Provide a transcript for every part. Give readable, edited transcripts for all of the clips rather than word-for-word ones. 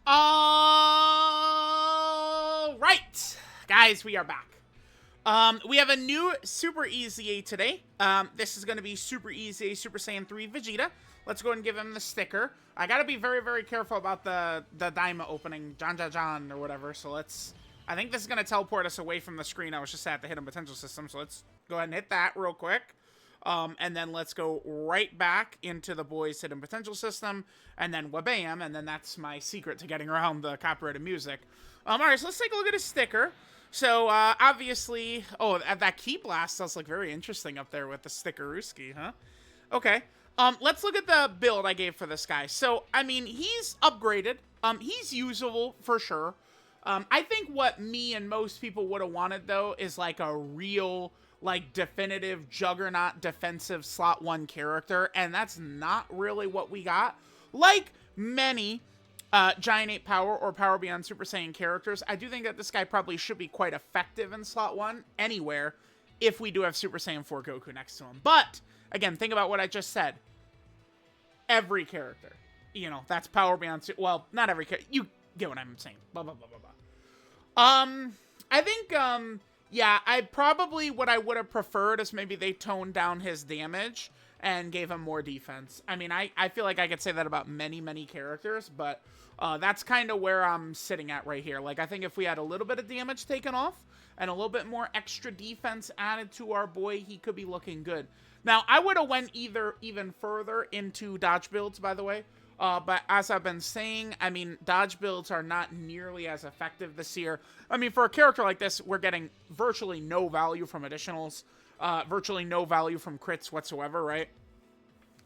All right, guys, we are back. We have a new Super EZA today. This is going to be Super EZA Super Saiyan 3 Vegeta. Let's go ahead and give him the sticker. I got to be very, very careful about the Daima opening, John, or whatever. So let's, I think this is going to teleport us away from the screen. I was just at the hidden potential system. So let's go ahead and hit that real quick. And then let's go right back into the boys' hidden potential system, and then wabam, and then that's my secret to getting around the copyrighted music. Alright, so let's take a look at his sticker. So, obviously, oh, that key blast does look very interesting up there with the stickerooski, huh? Okay, let's look at the build I gave for this guy. So, I mean, he's upgraded. He's usable for sure. I think what me and most people would have wanted, though, is like a real, like, definitive juggernaut defensive slot 1 character, and that's not really what we got. Like many Giant 8 Power or Power Beyond Super Saiyan characters, I do think that this guy probably should be quite effective in slot 1 anywhere if we do have Super Saiyan 4 Goku next to him. But, again, think about what I just said. Every character, you know, that's Power Beyond, well, not every character, you get what I'm saying, blah, blah, blah, blah, blah. I think, yeah, what I would have preferred is maybe they toned down his damage and gave him more defense. I mean, I feel like I could say that about many, many characters, but that's kind of where I'm sitting at right here. Like, I think if we had a little bit of damage taken off and a little bit more extra defense added to our boy, he could be looking good. Now, I would have went even further into dodge builds, by the way. But as I've been saying, I mean, dodge builds are not nearly as effective this year. I mean, for a character like this, we're getting virtually no value from additionals, virtually no value from crits whatsoever, right?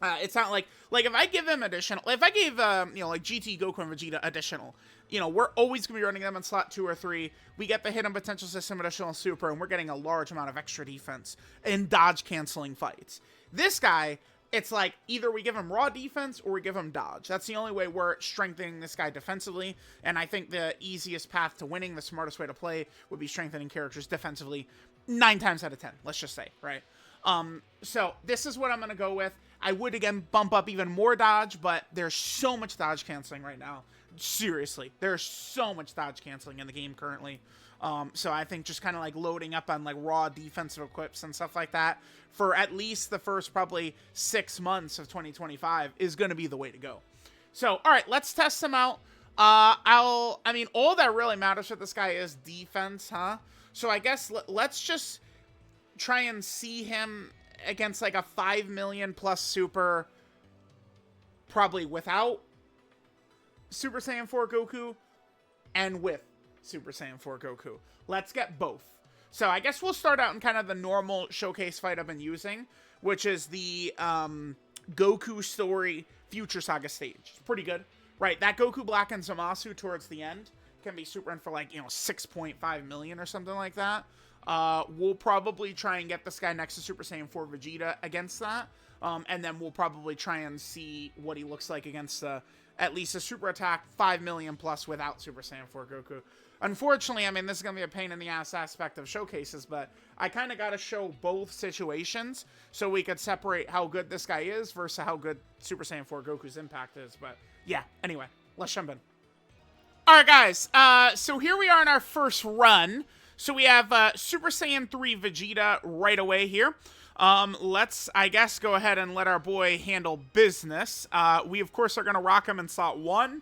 It's not like if I give him additional, if I gave, you know, like GT, Goku, and Vegeta additional, you know, we're always going to be running them in slot 2 or 3. We get the hidden potential system additional super, and we're getting a large amount of extra defense in dodge canceling fights. This guy, it's like either we give him raw defense or we give him dodge. That's the only way we're strengthening this guy defensively, and I think the easiest path to winning, the smartest way to play, would be strengthening characters defensively 9 times out of 10, let's just say, right? So this is what I'm going to go with. I would, again, bump up even more dodge, but there's so much dodge canceling right now. Seriously, there's so much dodge canceling in the game currently. So I think just kind of like loading up on like raw defensive equips and stuff like that for at least the first probably 6 months of 2025 is going to be the way to go. So, all right, let's test him out. I mean, all that really matters with this guy is defense, huh? So I guess let's just try and see him against like a 5 million plus super, probably without Super Saiyan 4 Goku and with Super Saiyan 4 Goku. Let's get both. So I guess we'll start out in kind of the normal showcase fight I've been using, which is the Goku Story Future Saga stage. It's pretty good. Right, that Goku Black and Zamasu towards the end can be super in for like, you know, 6.5 million or something like that. We'll probably try and get this guy next to Super Saiyan 4 Vegeta against that. And then we'll probably try and see what he looks like against at least a super attack 5 million plus without Super Saiyan 4 Goku. Unfortunately, I mean, this is going to be a pain in the ass aspect of showcases, but I kind of got to show both situations so we could separate how good this guy is versus how good Super Saiyan 4 Goku's impact is. But yeah, anyway, let's jump in. Alright guys, so here we are in our first run. So we have Super Saiyan 3 Vegeta right away here. Let's, I guess, go ahead and let our boy handle business. We, of course, are going to rock him in slot 1.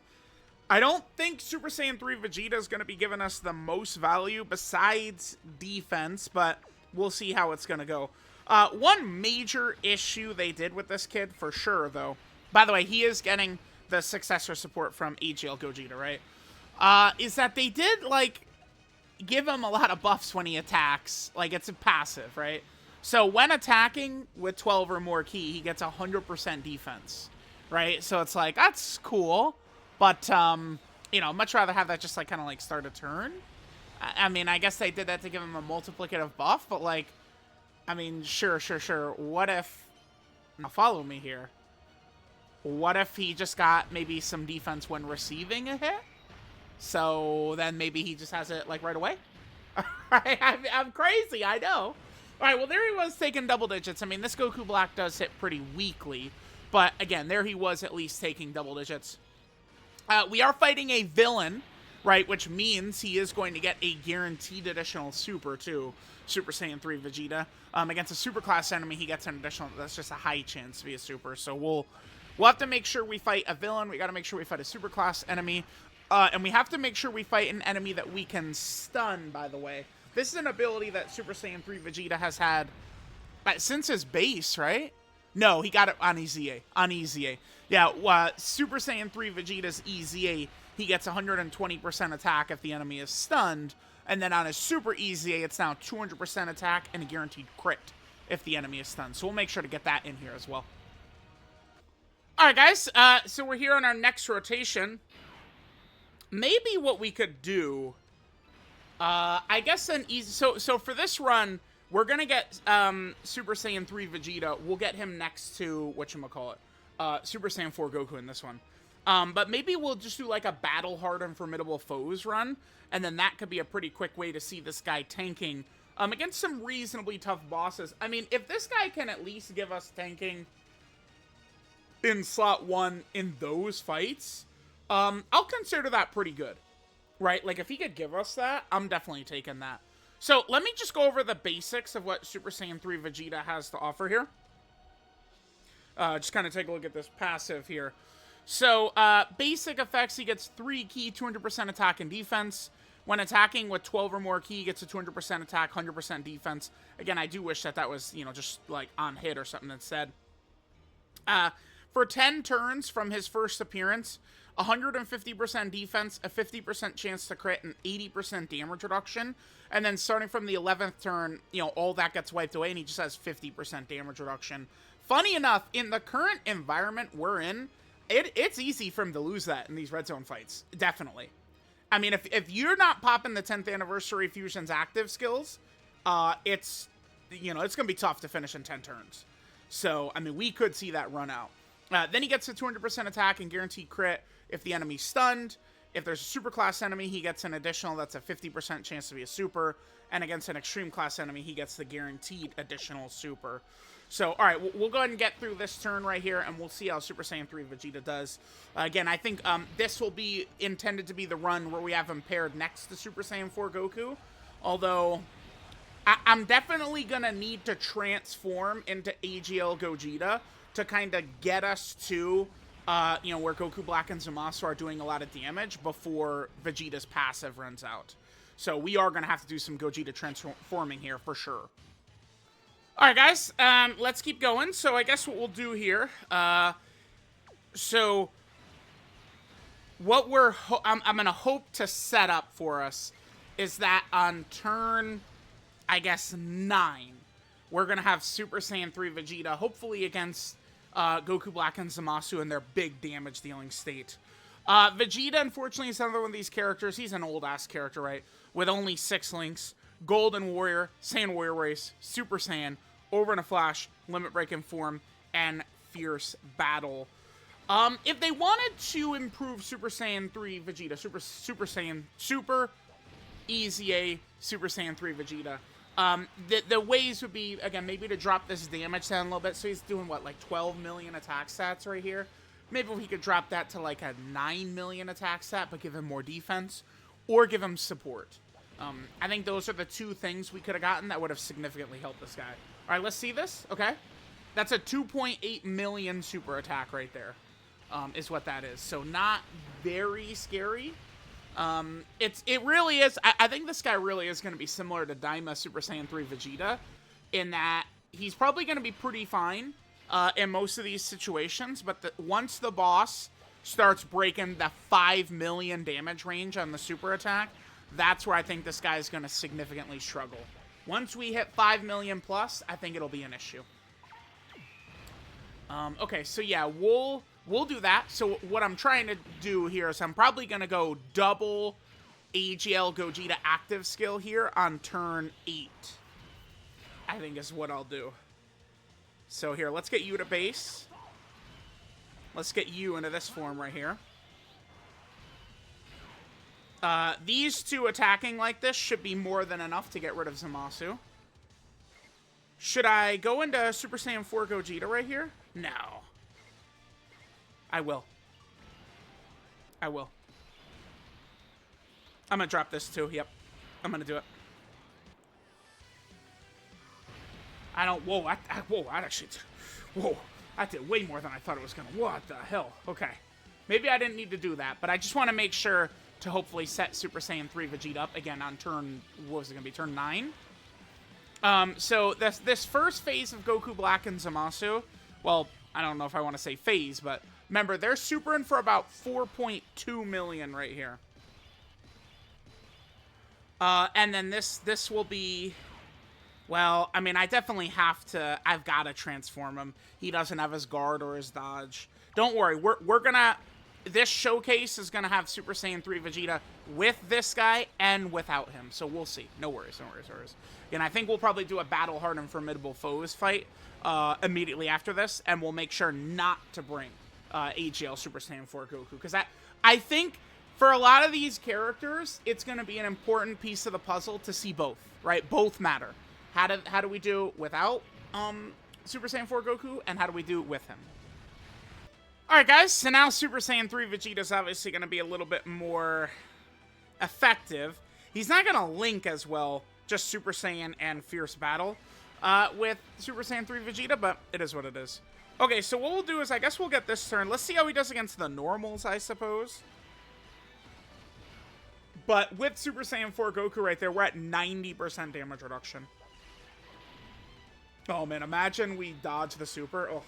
I don't think Super Saiyan 3 Vegeta is going to be giving us the most value besides defense, but we'll see how it's going to go. One major issue they did with this kid, for sure, though. By the way, he is getting the successor support from AGL Gogeta, right? Is that they did, like, give him a lot of buffs when he attacks. Like, it's a passive, right? So when attacking with 12 or more ki, he gets 100% defense, right? So it's like, that's cool. But, you know, much rather have that just, like, kind of, like, start a turn. I mean, I guess they did that to give him a multiplicative buff, but, like, I mean, sure. What if, now follow me here. What if he just got maybe some defense when receiving a hit? So then maybe he just has it, like, right away? I'm crazy, I know. Alright, well, there he was taking double digits. I mean, this Goku Black does hit pretty weakly. But, again, there he was at least taking double digits. We are fighting a villain, right? Which means he is going to get a guaranteed additional super, too. Super Saiyan 3 Vegeta. Against a super class enemy, he gets an additional... That's just a high chance to be a super. So we'll have to make sure we fight a villain. We got to make sure we fight a super class enemy. And we have to make sure we fight an enemy that we can stun, by the way. This is an ability that Super Saiyan 3 Vegeta has had since his base, right? No, he got it on EZA. On EZA. Yeah, Super Saiyan 3 Vegeta's EZA, he gets 120% attack if the enemy is stunned. And then on his Super EZA, it's now 200% attack and a guaranteed crit if the enemy is stunned. So we'll make sure to get that in here as well. Alright, guys. So we're here on our next rotation. Maybe what we could do... I guess an easy... So for this run, we're going to get Super Saiyan 3 Vegeta. We'll get him next to, whatchamacallit, Super Saiyan 4 Goku in this one. But maybe we'll just do like a Battle Hard and Formidable Foes run. And then that could be a pretty quick way to see this guy tanking against some reasonably tough bosses. I mean, if this guy can at least give us tanking in slot 1 in those fights, I'll consider that pretty good. Right? Like, if he could give us that, I'm definitely taking that. So, let me just go over the basics of what Super Saiyan 3 Vegeta has to offer here. Just kind of take a look at this passive here. So, basic effects, he gets 3 ki, 200% attack and defense. When attacking with 12 or more ki, he gets a 200% attack, 100% defense. Again, I do wish that that was, you know, just, like, on hit or something instead. For 10 turns from his first appearance, 150% defense, a 50% chance to crit, and 80% damage reduction. And then starting from the 11th turn, you know, all that gets wiped away, and he just has 50% damage reduction. Funny enough, in the current environment we're in, it's easy for him to lose that in these red zone fights. Definitely. I mean, if you're not popping the 10th anniversary Fusion's active skills, it's, you know, it's going to be tough to finish in 10 turns. So, I mean, we could see that run out. Then he gets a 200% attack and guaranteed crit if the enemy's stunned. If there's a super class enemy, he gets an additional, that's a 50% chance to be a super. And against an extreme class enemy, he gets the guaranteed additional super. So, alright, we'll go ahead and get through this turn right here, and we'll see how Super Saiyan 3 Vegeta does. Again, I think this will be intended to be the run where we have him paired next to Super Saiyan 4 Goku. Although, I'm definitely going to need to transform into AGL Gogeta to kind of get us to, you know, where Goku Black and Zamasu are doing a lot of damage before Vegeta's passive runs out. So we are going to have to do some Gogeta transforming here for sure. Alright, guys, let's keep going. So I guess what we'll do here, so what I'm going to hope to set up for us is that on turn, I guess, 9, we're going to have Super Saiyan 3 Vegeta, hopefully against Goku Black and Zamasu in their big damage-dealing state. Vegeta, unfortunately, is another one of these characters. He's an old-ass character, right? With only 6 links. Golden Warrior, Saiyan Warrior Race, Super Saiyan, Over in a Flash, Limit Break in Form, and Fierce Battle. If they wanted to improve Super Saiyan 3 Vegeta, Super EZA Super Saiyan 3 Vegeta, the ways would be, again, maybe to drop this damage down a little bit. So he's doing, what, like 12 million attack stats right here? Maybe we could drop that to like a 9 million attack stat, but give him more defense, or give him support. I think those are the 2 things we could have gotten that would have significantly helped this guy. All right, let's see this. Okay. That's a 2.8 million super attack right there, is what that is. So not very scary. It really is. I think this guy really is going to be similar to Daima Super Saiyan 3 Vegeta in that he's probably going to be pretty fine in most of these situations, but once the boss starts breaking the 5 million damage range on the super attack, that's where I think this guy is going to significantly struggle. Once we hit 5 million plus, I think it'll be an issue. Okay, so yeah, we'll do that. So what I'm trying to do here is I'm probably going to go double AGL Gogeta active skill here on turn 8. I think is what I'll do. So here, let's get you to base. Let's get you into this form right here. These 2 attacking like this should be more than enough to get rid of Zamasu. Should I go into Super Saiyan 4 Gogeta right here? No. I will. I will. I'm gonna drop this too. Yep. I'm gonna do it. I don't... Whoa, whoa, I actually... Whoa, I did way more than I thought it was gonna... What the hell? Okay. Maybe I didn't need to do that, but I just want to make sure to hopefully set Super Saiyan 3 Vegeta up again on turn... What was it gonna be? Turn 9? So this first phase of Goku Black and Zamasu... Well, I don't know if I want to say phase, but... Remember, they're supering for about 4.2 million right here. And then this will be... Well, I mean, I definitely have to... I've got to transform him. He doesn't have his guard or his dodge. Don't worry, we're gonna... This showcase is gonna have Super Saiyan 3 Vegeta with this guy and without him. So we'll see. No worries, no worries, no worries. And I think we'll probably do a Battle Hard and Formidable Foes fight immediately after this. And we'll make sure not to bring AGL Super Saiyan 4 Goku. Because I think... For a lot of these characters, it's going to be an important piece of the puzzle to see both, right? Both matter. How do we do without Super Saiyan 4 Goku, and how do we do with him? Alright guys, so now Super Saiyan 3 Vegeta is obviously going to be a little bit more effective. He's not going to link as well, just Super Saiyan and Fierce Battle with Super Saiyan 3 Vegeta, but it is what it is. Okay, so what we'll do is I guess we'll get this turn. Let's see how he does against the normals, I suppose. But with Super Saiyan 4 Goku right there, we're at 90% damage reduction. Oh, man. Imagine we dodge the super. Oh,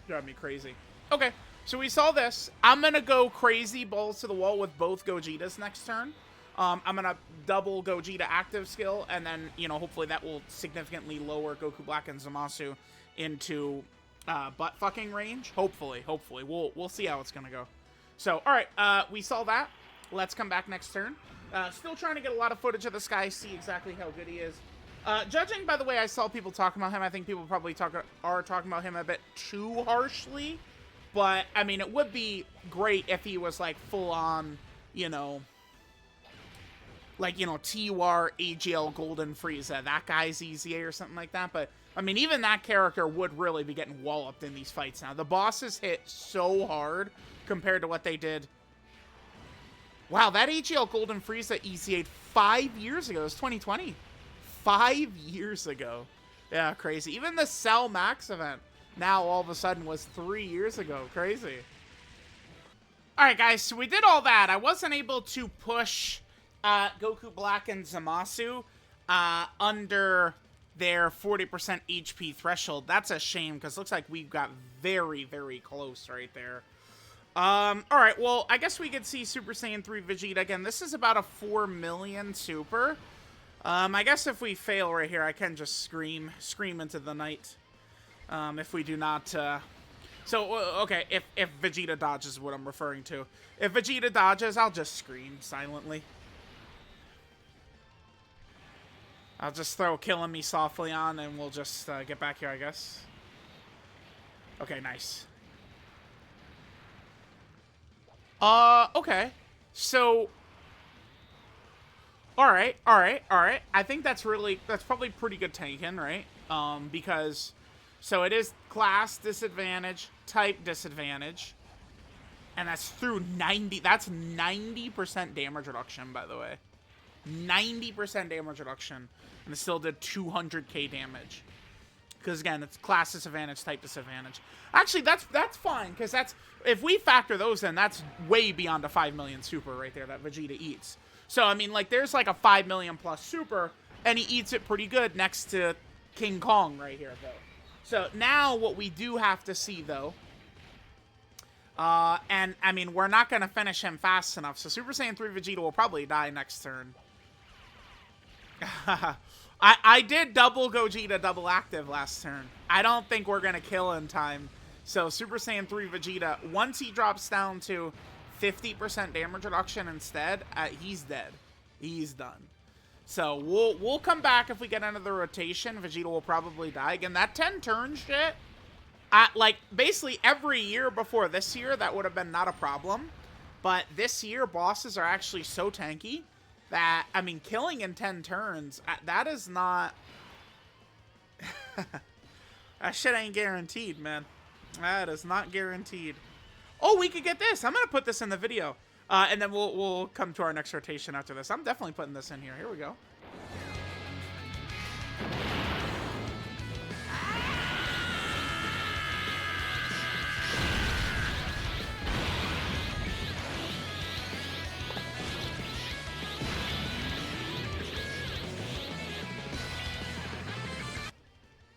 drive me crazy. Okay, so we saw this. I'm going to go crazy balls to the wall with both Gogetas next turn. I'm going to double Gogeta active skill, and then, you know, hopefully that will significantly lower Goku Black and Zamasu into butt-fucking range. Hopefully. We'll see how it's going to go. So, all right, we saw that. Let's come back next turn. Still trying to get a lot of footage of this guy, see exactly how good he is. Judging by the way I saw people talking about him, I think people probably are talking about him a bit too harshly. But, I mean, it would be great if he was, like, full-on, you know... Like, you know, TUR, AGL, Golden Frieza. That guy's EZA or something like that. But, I mean, even that character would really be getting walloped in these fights now. The bosses hit so hard compared to what they did... Wow, that AGL Golden Frieza EZA'd 5 years ago. It was 2020. 5 years ago. Yeah, crazy. Even the Cell Max event now all of a sudden was 3 years ago. Crazy. Alright, guys, so we did all that. I wasn't able to push Goku Black and Zamasu under their 40% HP threshold. That's a shame, because it looks like we got very, very close right there. Alright, well, I guess we could see Super Saiyan 3 Vegeta again. This is about a 4 million super. I guess if we fail right here, I can just scream into the night. If we do not, So, okay, if Vegeta dodges is what I'm referring to. If Vegeta dodges, I'll just scream silently. I'll just throw Killing Me Softly on, and we'll just get back here, I guess. Okay, nice. Okay. So, alright. I think that's probably pretty good taken, right? Because, so it is class disadvantage, type disadvantage, and that's through 90% damage reduction, by the way. 90% damage reduction, and it still did 200k damage. Because, again, it's class disadvantage, type disadvantage. Actually, that's fine, because if we factor those in, that's way beyond a 5 million super right there that Vegeta eats. So, I mean, like, there's like a 5 million plus super, and he eats it pretty good next to King Kong right here, though. So, now what we do have to see, though, and, I mean, we're not going to finish him fast enough, so Super Saiyan 3 Vegeta will probably die next turn. I did double Gogeta double active last turn. I don't think we're going to kill in time. So Super Saiyan 3 Vegeta, once he drops down to 50% damage reduction instead, he's dead. He's done. So we'll come back if we get into the rotation. Vegeta will probably die. Again, that 10 turn shit, like basically every year before this year, that would have been not a problem. But this year, bosses are actually so tanky that, I mean, killing in 10 turns, that is not... that shit ain't guaranteed, man. That is not guaranteed. Oh, we could get this. I'm going to put this in the video. And then we'll come to our next rotation after this. I'm definitely putting this in here. Here we go.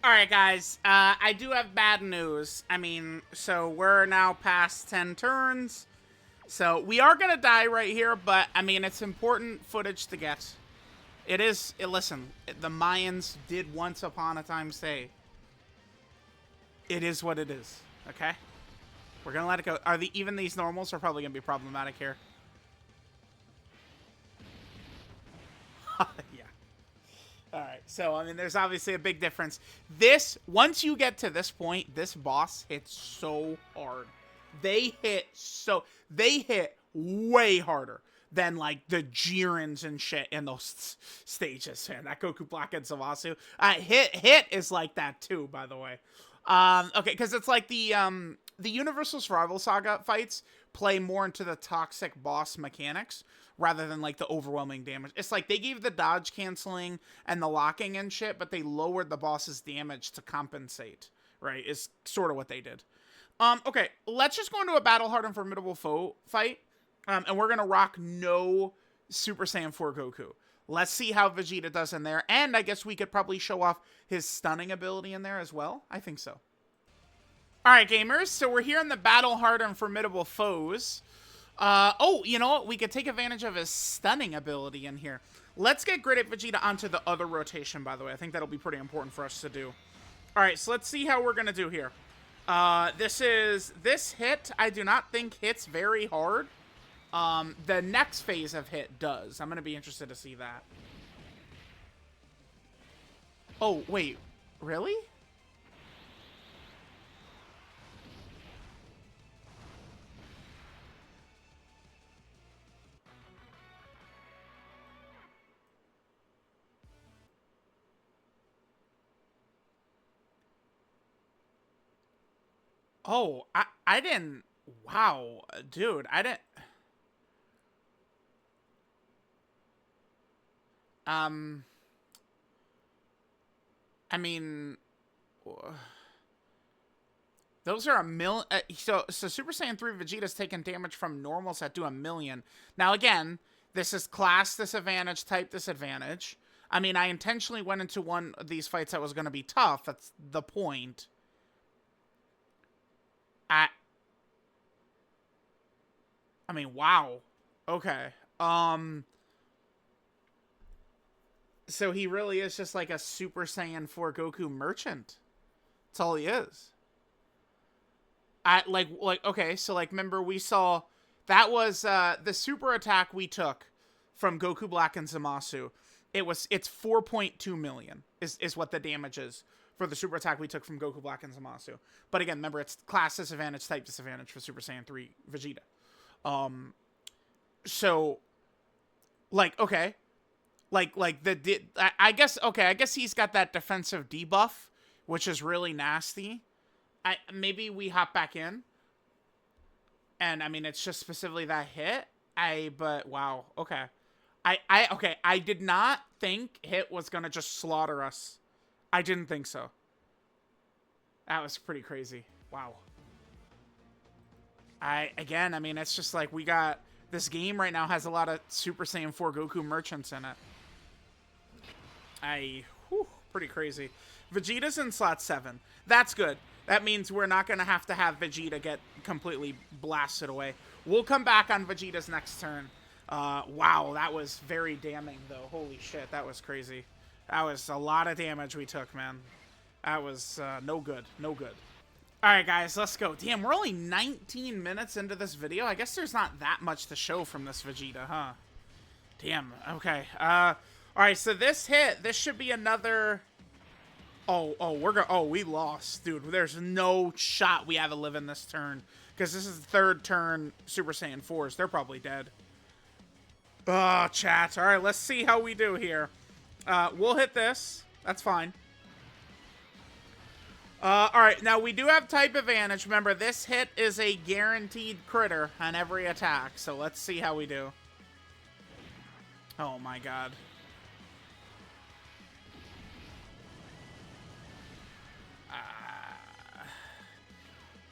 Alright, guys, I do have bad news. I mean, so we're now past 10 turns. So we are going to die right here, but, I mean, it's important footage to get. It is, listen, the Mayans did once upon a time say, it is what it is, okay? We're going to let it go. Even these normals are probably going to be problematic here. Yeah. Alright, so, I mean, there's obviously a big difference. Once you get to this point, this boss hits so hard. They hit way harder than, like, the Jirens and shit in those stages. Man, that Goku Black and Zamasu. Hit is like that, too, by the way. Okay, because it's like the Universal Survival Saga fights play more into the toxic boss mechanics rather than, like, the overwhelming damage. It's like they gave the dodge canceling and the locking and shit, but they lowered the boss's damage to compensate, right? Is sort of what they did. Okay, let's just go into a Battle Hard and Formidable Foe fight, and we're gonna rock no Super Saiyan 4 Goku. Let's see how Vegeta does in there, and I guess we could probably show off his stunning ability in there as well. I think so. Alright, gamers, so we're here in the Battle Hard and Formidable Foes. Oh, you know what? We could take advantage of his stunning ability in here. Let's get Grid It Vegeta onto the other rotation, by the way. I think that'll be pretty important for us to do. Alright, so let's see how we're gonna do here. This hit, I do not think hits very hard. The next phase of hit does. I'm gonna be interested to see that. Oh, wait. Really? Oh, I didn't... Wow, dude, I didn't... I mean... Those are a million... so Super Saiyan 3 Vegeta's taking damage from normals that do 1,000,000. Now, again, this is class disadvantage, type disadvantage. I mean, I intentionally went into one of these fights that was going to be tough. That's the point. I mean, wow. Okay. So he really is just like a Super Saiyan 4 Goku merchant. That's all he is. Okay, so like, remember we saw that was the super attack we took from Goku Black and Zamasu. It's 4.2 million is what the damage is for the super attack we took from Goku Black and Zamasu. But again, remember, it's class disadvantage, type disadvantage for Super Saiyan 3 Vegeta. So, like, okay. I guess he's got that defensive debuff, which is really nasty. Maybe we hop back in. And, I mean, it's just specifically that hit. But, wow, okay. Okay, I did not think hit was gonna just slaughter us. I didn't think so. That was pretty crazy. Wow. Again, I mean, it's just like we got... This game right now has a lot of Super Saiyan 4 Goku merchants in it. Pretty crazy. Vegeta's in slot 7. That's good. That means we're not going to have Vegeta get completely blasted away. We'll come back on Vegeta's next turn. Wow, that was very damning, though. Holy shit, that was crazy. That was a lot of damage we took, man. That was no good. No good. Alright, guys, let's go. Damn, we're only 19 minutes into this video. I guess there's not that much to show from this Vegeta, huh? Damn, okay. Alright, so this should be another... Oh, we lost. Dude, there's no shot we have a live in this turn. Because this is the third turn Super Saiyan 4s. They're probably dead. Oh, chat. Alright, let's see how we do here. We'll hit this. That's fine. Alright, now we do have type advantage. Remember, this hit is a guaranteed critter on every attack, so let's see how we do. Oh my god.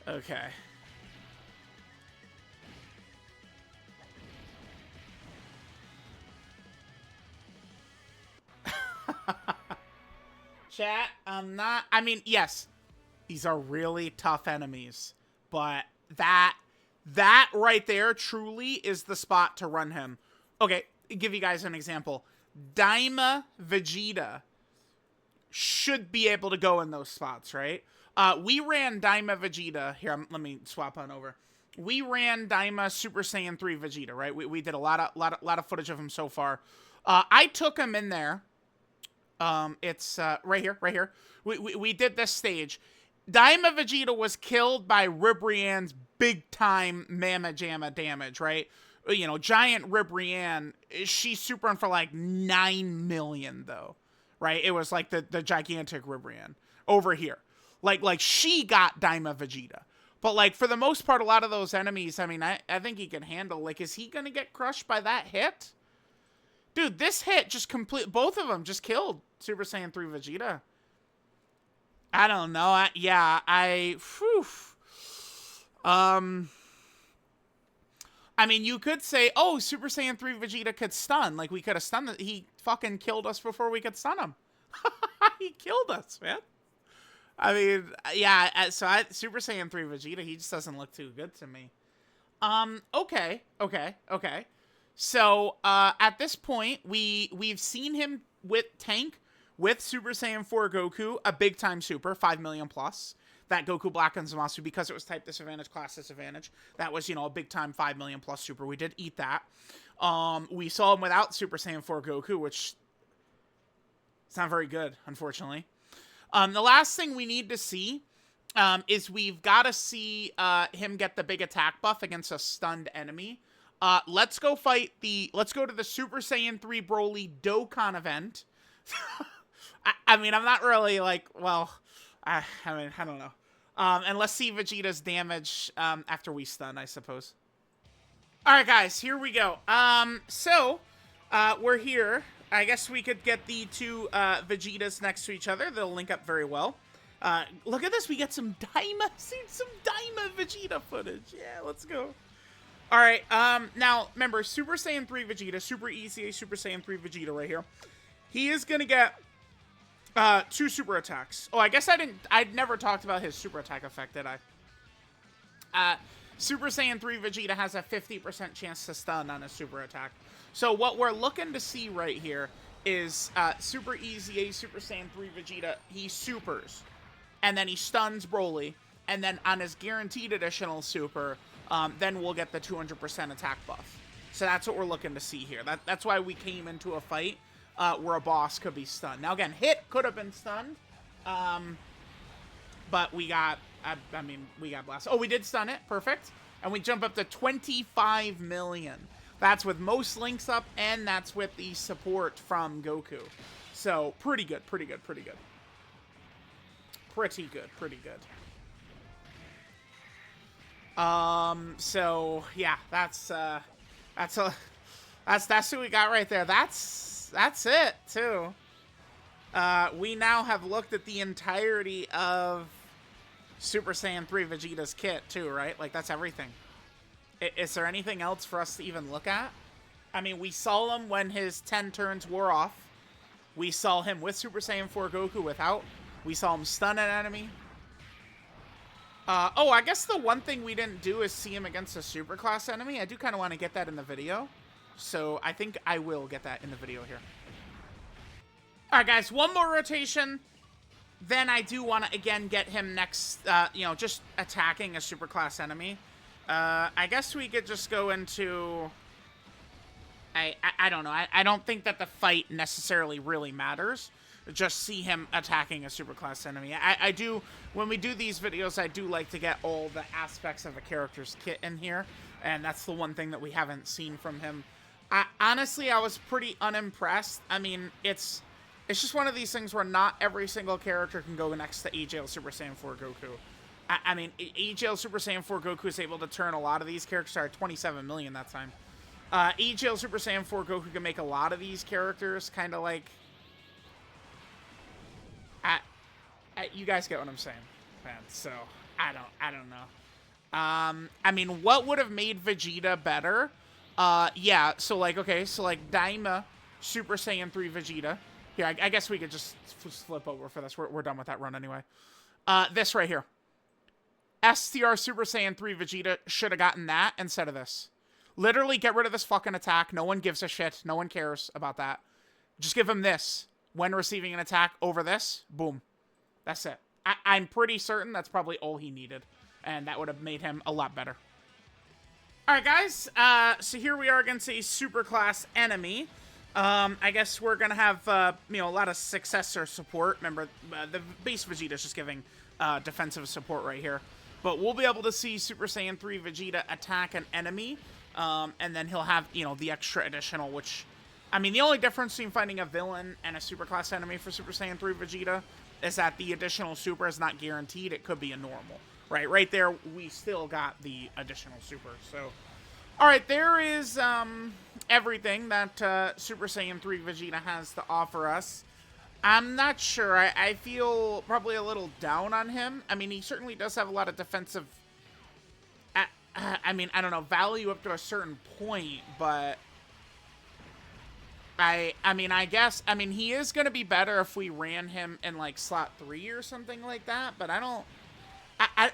Okay. Chat, I mean, yes, these are really tough enemies, but that right there truly is the spot to run him. Okay, give you guys an example. Daima Vegeta should be able to go in those spots, right? We ran Daima Vegeta. Here, let me swap on over. We ran Daima Super Saiyan 3 Vegeta, right? We did a lot of footage of him so far. I took him in there. It's right here. We did this stage. Daima Vegeta was killed by Ribrianne's big time Mama Jamma damage, right? You know, giant Ribrianne, she's super for like 9 million though, right? It was like the gigantic Ribrianne over here. Like she got Daima Vegeta. But like for the most part, a lot of those enemies, I mean, I think he can handle. Like, is he gonna get crushed by that hit? Dude, this hit just both of them just killed Super Saiyan 3 Vegeta. I don't know. I mean, you could say, oh, Super Saiyan 3 Vegeta could stun. Like, we could have stunned it. He fucking killed us before we could stun him. He killed us, man. I mean, yeah, Super Saiyan 3 Vegeta, he just doesn't look too good to me. Okay. So, at this point, we've seen him with Tank, with Super Saiyan 4 Goku, a big-time super, 5 million plus. That Goku Black and Zamasu, because it was type disadvantage, class disadvantage. That was, you know, a big-time 5 million plus super. We did eat that. We saw him without Super Saiyan 4 Goku, which it's not very good, unfortunately. The last thing we need to see is we've got to see him get the big attack buff against a stunned enemy. Let's go to the Super Saiyan 3 Broly Dokkan event. I mean, I'm not really like, well, I mean, I don't know. And let's see Vegeta's damage after we stun, I suppose. Alright, guys, here we go. We're here. I guess we could get the two Vegetas next to each other. They'll link up very well. Look at this. We get some Daima Vegeta footage. Yeah, let's go. Alright, now, remember, Super Saiyan 3 Vegeta, Super EZA Super Saiyan 3 Vegeta right here. He is going to get 2 super attacks. Oh, I guess I'd never talked about his super attack effect, did I? Super Saiyan 3 Vegeta has a 50% chance to stun on a super attack. So what we're looking to see right here is Super EZA Super Saiyan 3 Vegeta, he supers. And then he stuns Broly. And then on his guaranteed additional super, then we'll get the 200% attack buff. So that's what we're looking to see here. That's why we came into a fight where a boss could be stunned. Now again, Hit could have been stunned. But we got, we got blasted. Oh, we did stun it. Perfect. And we jump up to 25 million. That's with most links up, and that's with the support from Goku. So, pretty good. So, yeah, that's who we got right there. That's it, too. We now have looked at the entirety of Super Saiyan 3 Vegeta's kit, too, right? Like, that's everything. Is there anything else for us to even look at? I mean, we saw him when his 10 turns wore off. We saw him with Super Saiyan 4 Goku without. We saw him stun an enemy. Oh, I guess the one thing we didn't do is see him against a super class enemy. I do kind of want to get that in the video. So I think I will get that in the video here. Alright, guys. One more rotation. Then I do want to, again, get him next, you know, just attacking a super class enemy. I guess we could just go into... I don't know. I don't think that the fight necessarily really matters. Just see him attacking a superclass enemy. I do, when we do these videos, I do like to get all the aspects of a character's kit in here. And that's the one thing that we haven't seen from him. Honestly, I was pretty unimpressed. I mean, it's It's just one of these things where not every single character can go next to AGL Super Saiyan 4 Goku. I mean, AGL Super Saiyan 4 Goku is able to turn a lot of these characters. Sorry, 27 million that time. AGL Super Saiyan 4 Goku can make a lot of these characters kind of like... you guys get what I'm saying, man. So, I don't know. I mean, what would have made Vegeta better? Yeah, so like, okay, so like Daima Super Saiyan 3 Vegeta. Here, I guess we could just flip over for this. We're done with that run anyway. This right here. STR Super Saiyan 3 Vegeta should have gotten that instead of this. Literally get rid of this fucking attack. No one gives a shit. No one cares about that. Just give him this when receiving an attack over this. Boom. That's it. I'm pretty certain that's probably all he needed. And that would have made him a lot better. Alright, guys. So here we are against a super class enemy. I guess we're going to have, you know, a lot of successor support. Remember, the base Vegeta is just giving defensive support right here. But we'll be able to see Super Saiyan 3 Vegeta attack an enemy. And then he'll have, you know, the extra additional, which... I mean, the only difference between finding a villain and a super class enemy for Super Saiyan 3 Vegeta is that the additional super is not guaranteed. It could be a normal. Right there, we still got the additional super. So, alright, there is everything that Super Saiyan 3 Vegeta has to offer us. I'm not sure. I feel probably a little down on him. I mean, he certainly does have a lot of defensive... I mean, I don't know, value up to a certain point, but... I mean, I guess... I mean, he is going to be better if we ran him in, like, slot 3 or something like that, but I don't...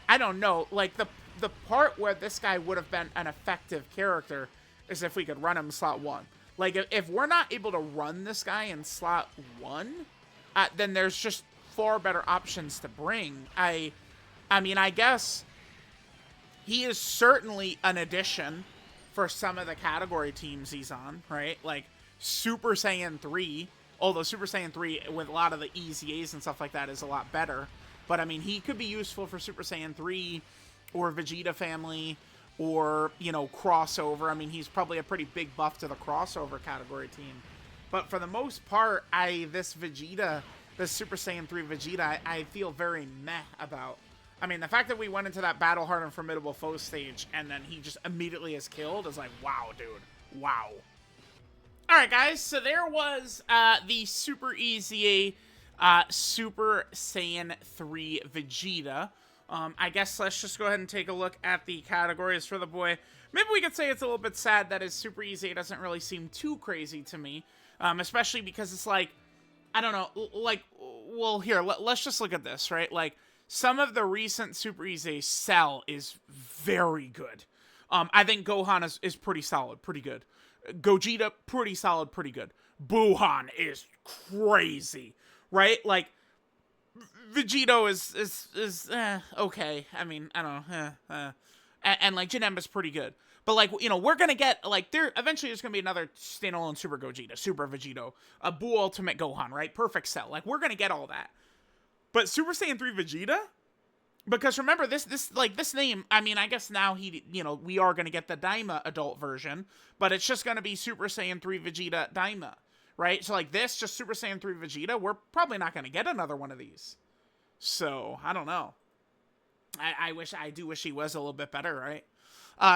I don't know. Like, the part where this guy would have been an effective character is if we could run him in slot 1. Like, if we're not able to run this guy in slot 1, then there's just far better options to bring. I mean, I guess he is certainly an addition for some of the category teams he's on, right? Like, Super Saiyan 3, although Super Saiyan 3 with a lot of the EZAs and stuff like that is a lot better. But, I mean, he could be useful for Super Saiyan 3 or Vegeta family or, you know, crossover. I mean, he's probably a pretty big buff to the crossover category team. But for the most part, this Super Saiyan 3 Vegeta, I feel very meh about. I mean, the fact that we went into that Battle Hard and Formidable Foe stage and then he just immediately is killed is like, wow, dude. Wow. Alright, guys, so there was the Super EZA Super Saiyan 3 Vegeta. I guess let's just go ahead and take a look at the categories for the boy. Maybe we could say it's a little bit sad that his Super EZA doesn't really seem too crazy to me. Especially because it's like, I don't know, like, well, here, let's just look at this, right? Like, some of the recent Super EZA Cell is very good. I think Gohan is pretty solid, pretty good. Gogeta, pretty solid, pretty good. Buhan is crazy, right? Like, Vegito is okay. I mean, I don't know. And like, Janemba's pretty good. But, like, you know, we're going to get, like, eventually there's going to be another standalone Super Gogeta, Super Vegito, a Buu Ultimate Gohan, right? Perfect Cell. Like, we're going to get all that. But Super Saiyan 3 Vegeta? Because remember, this name, I mean, I guess now we are going to get the Daima adult version, but it's just going to be Super Saiyan 3 Vegeta Daima, right? So, like, this, just Super Saiyan 3 Vegeta, we're probably not going to get another one of these. So, I don't know. I do wish he was a little bit better, right?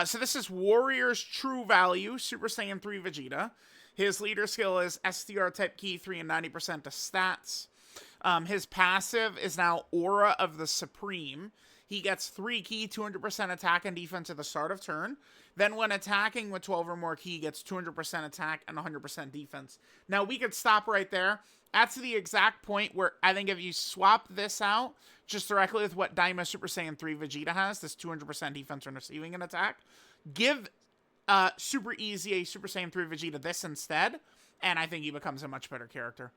So this is Warrior's True Value, Super Saiyan 3 Vegeta. His leader skill is STR type Ki 3 and 90% to stats. His passive is now Aura of the Supreme. He gets 3 Ki, 200% attack and defense at the start of turn. Then when attacking with 12 or more Ki, he gets 200% attack and 100% defense. Now, we could stop right there. That's the exact point where I think if you swap this out just directly with what Daima Super Saiyan 3 Vegeta has, this 200% defense when receiving an attack, give Super EZA Super Saiyan 3 Vegeta this instead, and I think he becomes a much better character.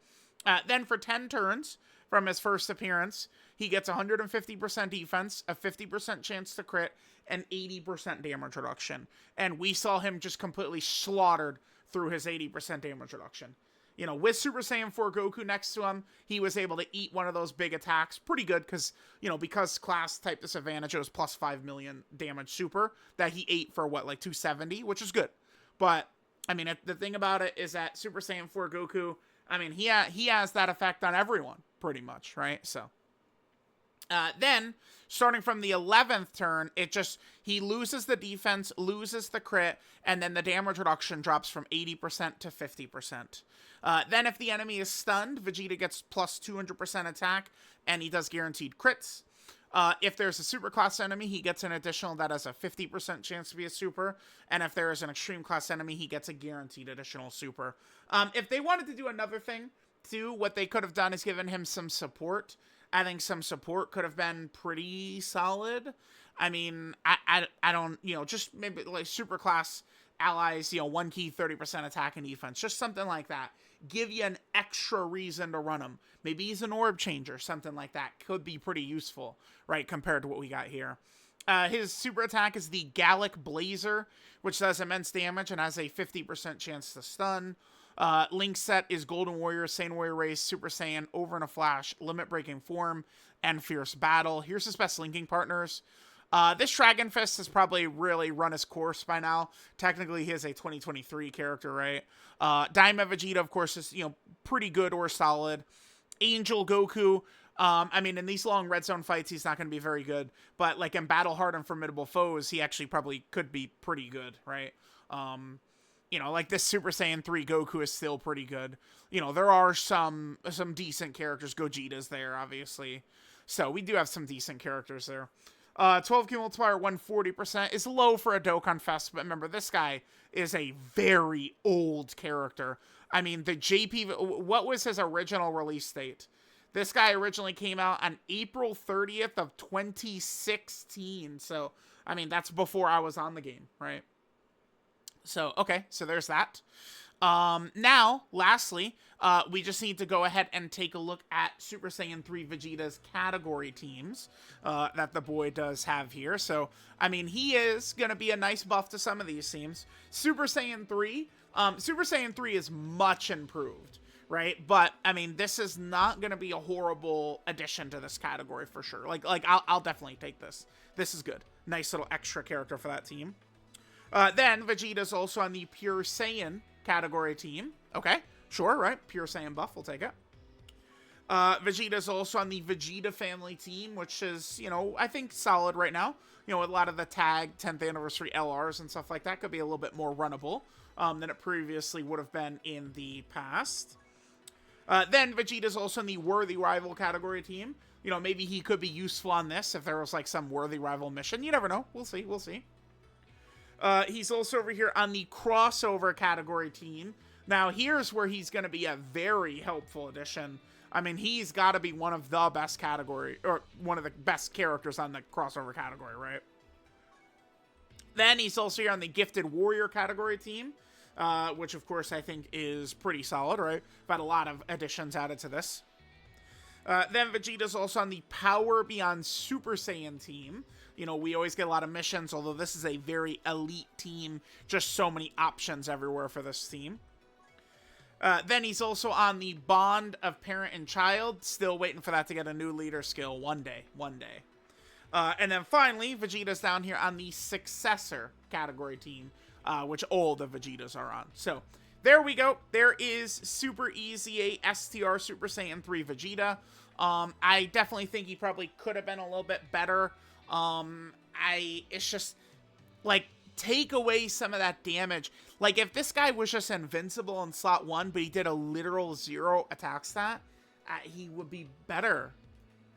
Then for 10 turns from his first appearance, he gets 150% defense, a 50% chance to crit, and 80% damage reduction. And we saw him just completely slaughtered through his 80% damage reduction. You know, with Super Saiyan 4 Goku next to him, he was able to eat one of those big attacks pretty good because, you know, because class type disadvantage, it was plus 5 million damage super that he ate for, what, like 270, which is good. But, I mean, the thing about it is that Super Saiyan 4 Goku I mean, he has that effect on everyone, pretty much, right? So, then, starting from the 11th turn, he loses the defense, loses the crit, and then the damage reduction drops from 80% to 50%. Then if the enemy is stunned, Vegeta gets plus 200% attack, and he does guaranteed crits. If there's a super class enemy, he gets an additional that has a 50% chance to be a super. And if there is an extreme class enemy, he gets a guaranteed additional super. If they wanted to do another thing, too, what they could have done is given him some support. I think some support could have been pretty solid. I mean, I don't, just maybe like super class allies, 1 key, 30% attack and defense. Just something like that. Give you an extra reason to run him. Maybe he's an orb changer, something like that. Could be pretty useful, right, compared to what we got here. His super attack is the Gallic Blazer, which does immense damage and has a 50% chance to stun. Link set is Golden Warrior, Saiyan Warrior Race, Super Saiyan, Over in a Flash, Limit Breaking Form, and Fierce Battle. Here's his best linking partners. This Dragon Fist has probably really run his course by now. Technically, he is a 2023 character, right? Daima Vegeta, of course, is, pretty good or solid. Angel Goku, I mean, in these long red zone fights, he's not going to be very good. But, like, in Battle Hard and Formidable Foes, he actually probably could be pretty good, right? Like this Super Saiyan 3 Goku is still pretty good. There are some decent characters. Gogeta's there, obviously. So, we do have some decent characters there. 12 key multiplier, 140% is low for a Dokkan Fest, but remember, this guy is a very old character. I mean, the what was his original release date? This guy originally came out on April 30th of 2016, so, I mean, that's before I was on the game, right? So, okay, so there's that. Now, lastly, we just need to go ahead and take a look at Super Saiyan 3 Vegeta's category teams that the boy does have here. So, I mean, he is going to be a nice buff to some of these teams. Super Saiyan 3 is much improved, right? But, I mean, this is not going to be a horrible addition to this category for sure. Like I'll definitely take this. This is good. Nice little extra character for that team. Then, Vegeta's also on the Pure Saiyan category team. Okay, sure, right? Pure Saiyan buff, we'll take it. Vegeta's also on the Vegeta family team, which is, I think solid right now. With a lot of the tag 10th anniversary LRs and stuff like that could be a little bit more runnable than it previously would have been in the past. Then Vegeta's also in the Worthy Rival category team. Maybe he could be useful on this if there was like some Worthy Rival mission. You never know. We'll see. He's also over here on the crossover category team. Now, here's where he's going to be a very helpful addition. I mean, he's got to be one of the best one of the best characters on the crossover category, right? Then he's also here on the Gifted Warrior category team, which, of course, I think is pretty solid, right? We've had a lot of additions added to this. Then Vegeta's also on the Power Beyond Super Saiyan team. We always get a lot of missions, although this is a very elite team. Just so many options everywhere for this team. Then he's also on the Bond of Parent and Child. Still waiting for that to get a new leader skill one day. And then finally, Vegeta's down here on the Successor category team, which all the Vegetas are on. So, there we go. There is Super EZA STR Super Saiyan 3 Vegeta. I definitely think he probably could have been a little bit better. It's just, like, take away some of that damage. Like, if this guy was just invincible in slot 1, but he did a literal 0 attack stat, he would be better,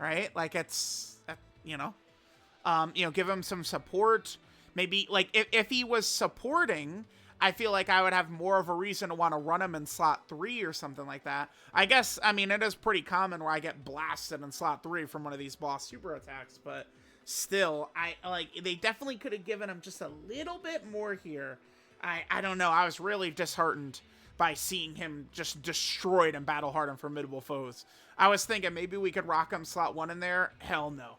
right? Like, it's, give him some support. Maybe, like, if he was supporting, I feel like I would have more of a reason to want to run him in slot 3 or something like that. I guess, I mean, it is pretty common where I get blasted in slot 3 from one of these boss super attacks, but still, they definitely could have given him just a little bit more here. I don't know. I was really disheartened by seeing him just destroyed in Battle Hard and Formidable Foes. I was thinking maybe we could rock him slot 1 in there. Hell no.